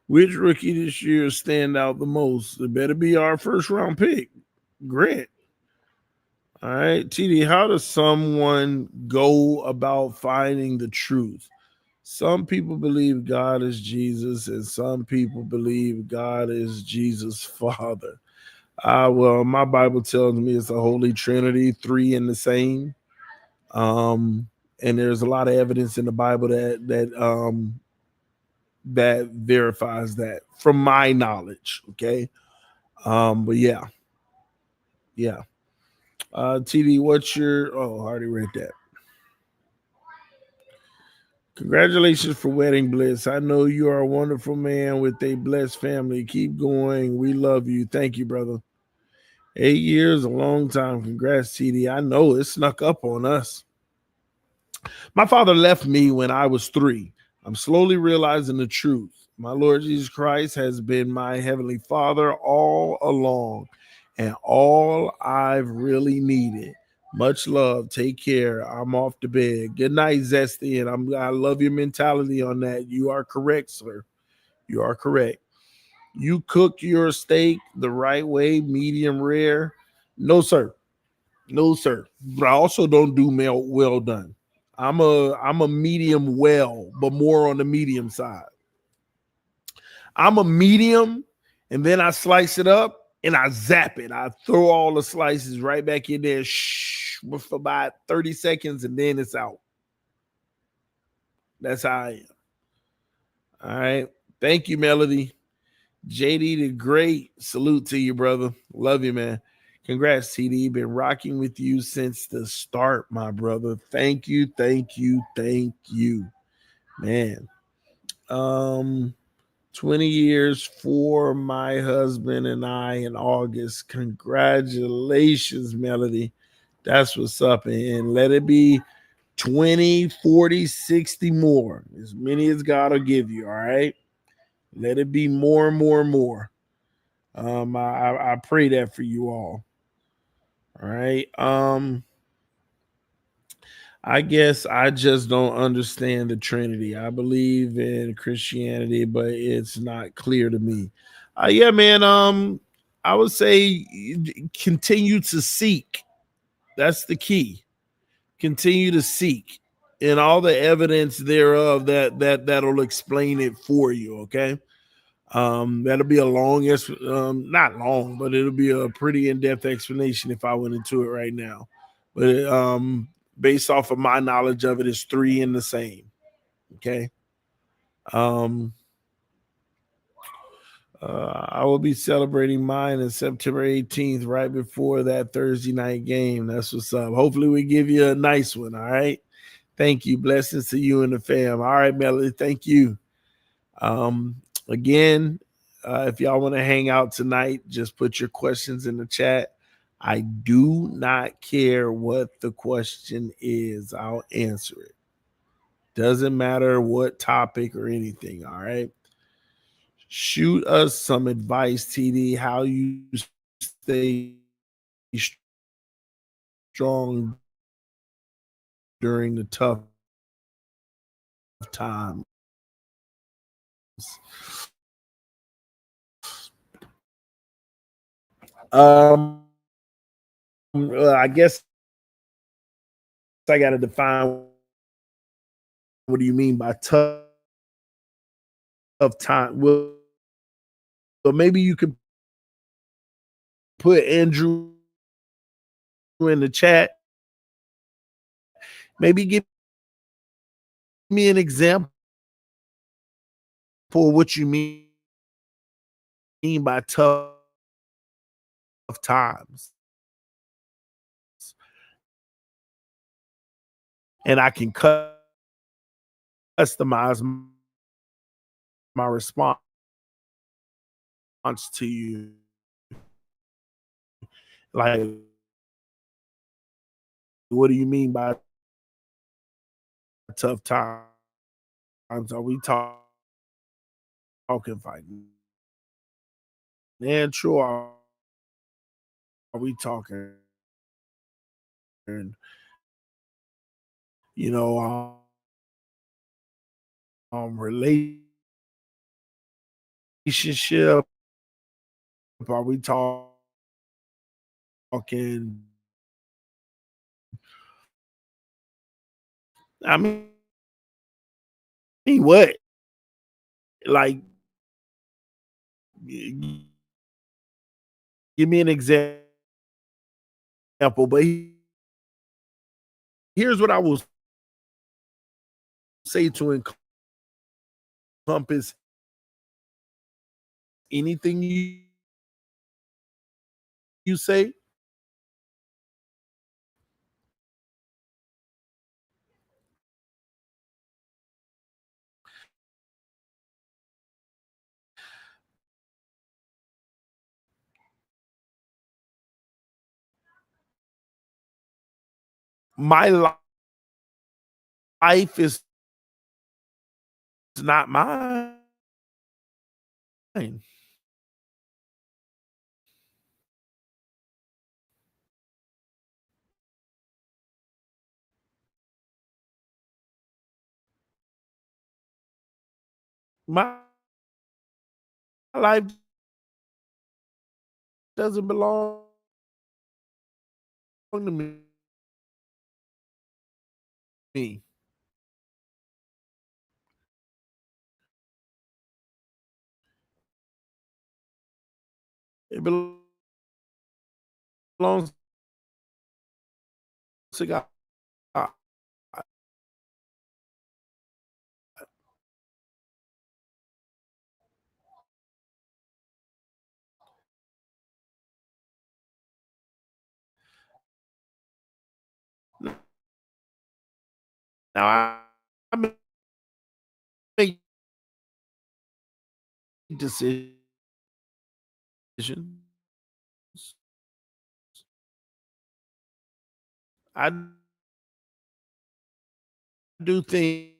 Which rookie this year stand out the most? It better be our first round pick, Grant. All right, TD, how does someone go about finding the truth? Some people believe God is Jesus, and some people believe God is Jesus' Father. Well, my Bible tells me it's a Holy Trinity, three in the same. Um, and there's a lot of evidence in the Bible that verifies that, from my knowledge. Okay, but yeah, yeah. TD, what's your? Oh, I already read that. Congratulations for wedding bliss. I know you are a wonderful man with a blessed family. Keep going. We love you. Thank you, brother. 8 years, a long time. Congrats, TD. I know it snuck up on us. My father left me when I was 3. I'm slowly realizing the truth. My Lord Jesus Christ has been my heavenly Father all along and all I've really needed. Much love. Take care. I'm off to bed. Good night, Zesty. And I love your mentality on that. You are correct, sir. You are correct. You cook your steak the right way, medium rare. No, sir. No, sir. But I also don't do well done. I'm a medium well, but more on the medium side. I'm a medium, and then I slice it up and I zap it. I throw all the slices right back in there for about 30 seconds, and then it's out. That's how I am. All right. Thank you, Melody. JD did great. Salute to you, brother. Love you, man. Congrats, TD. Been rocking with you since the start, my brother. Thank you, thank you, thank you, man. Um, 20 years for my husband and I in August. Congratulations, Melody. That's what's up. And let it be 20, 40, 60 more. As many as God will give you. All right. Let it be more and more and more. I pray that for you all. All right. I guess I just don't understand the Trinity. I believe in Christianity, but it's not clear to me. Yeah, man. I would say continue to seek. That's the key. Continue to seek, and all the evidence thereof that'll explain it for you. Okay. That'll be a long, not long, but it'll be a pretty in-depth explanation if I went into it right now. But based off of my knowledge of it, it's three in the same. Okay. Um, I will be celebrating mine on September 18th, right before that Thursday night game. That's what's up. Hopefully, we give you a nice one. All right. Thank you. Blessings to you and the fam. All right, Melody. Thank you. Um, Again, if y'all want to hang out tonight, just put your questions in the chat. I do not care what the question is, I'll answer it. Doesn't matter what topic or anything. All right. Shoot us some advice, TD, how you stay strong during the tough times. I guess I got to define what do you mean by tough time. Well, maybe you could put Andrew in the chat. Maybe give me an example of what you mean by tough times. And I can customize my response to you. Like, What do you mean by tough times? Are we talking financial? Are we talking, you know, relationship? Are we talking I mean what? Like give me an example, but here's what I will say to encompass anything you say. My life is not mine. My life doesn't belong to me. It belongs to God. Now I make decisions. I do things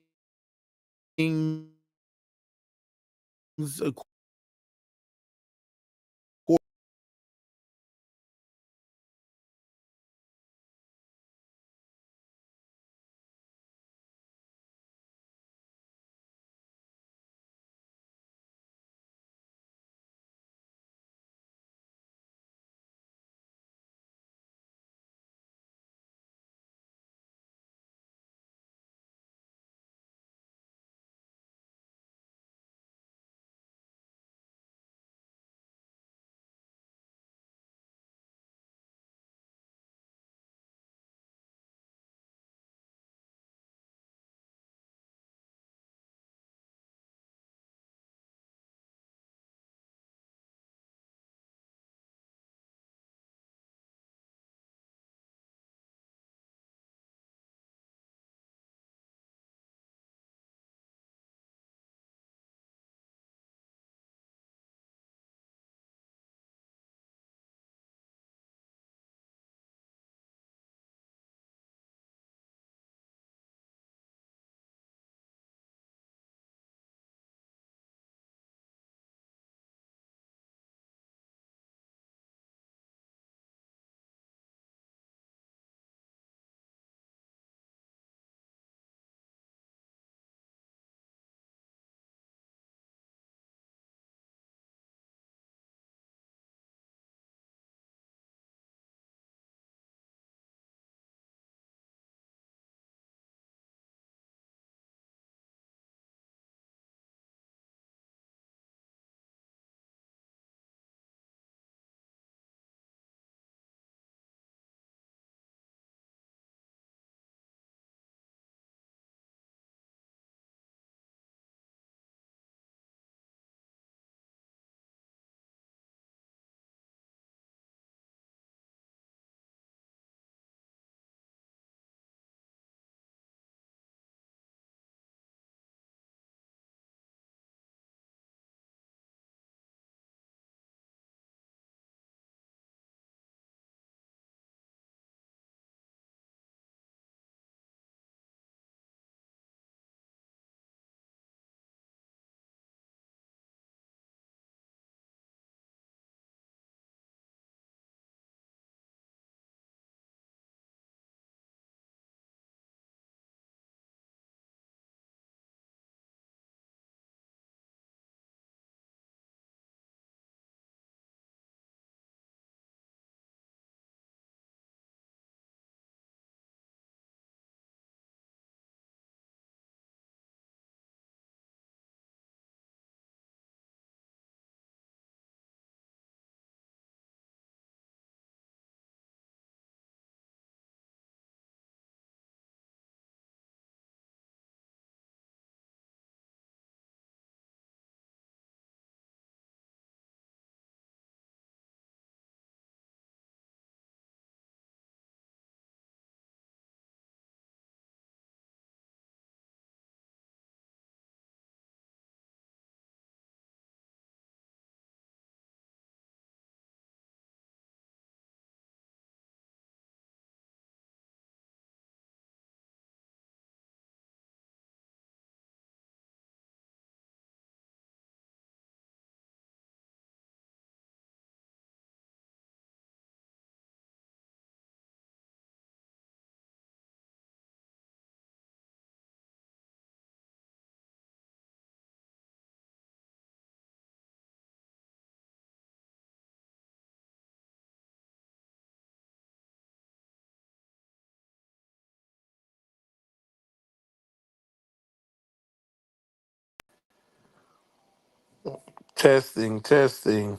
Testing, testing.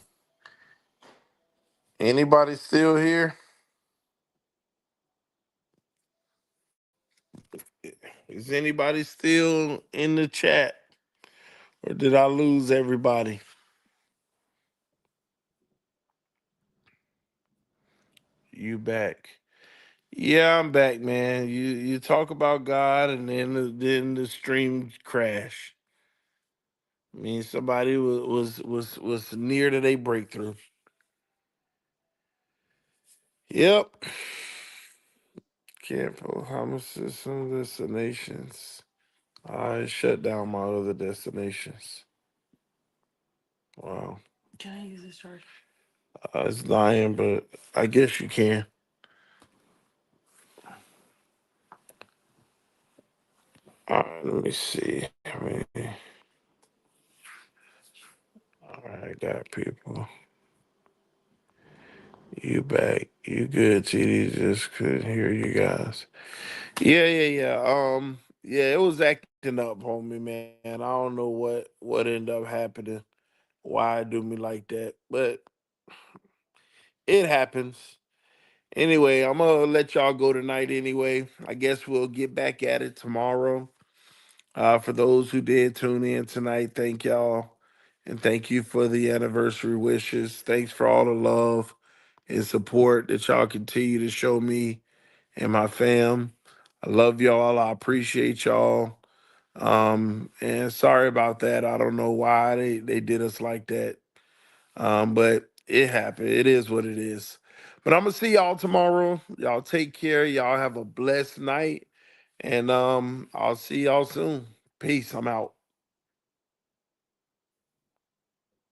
Anybody still here? Is anybody still in the chat? Or did I lose everybody? You back. Yeah, I'm back, man. You talk about God and then the stream crash. I mean somebody was near to their breakthrough. Yep. Can't pull promises some destinations. I shut down my other destinations. Wow. Can I use this charger? It's dying, but I guess you can. All right, let me see. All right, I got people. You back? You good, TD? Just couldn't hear you guys. Yeah. Yeah, it was acting up, homie, man. I don't know what ended up happening, why it do me like that, but it happens. Anyway, I'm gonna let y'all go tonight. Anyway, I guess we'll get back at it tomorrow. For those who did tune in tonight, thank y'all, and thank you for the anniversary wishes. Thanks for all the love and support that y'all continue to show me and my fam. I love y'all. I appreciate y'all. And sorry about that. I don't know why they did us like that. But it happened. It is what it is. But I'm gonna see y'all tomorrow. Y'all take care. Y'all have a blessed night. And I'll see y'all soon. Peace. I'm out.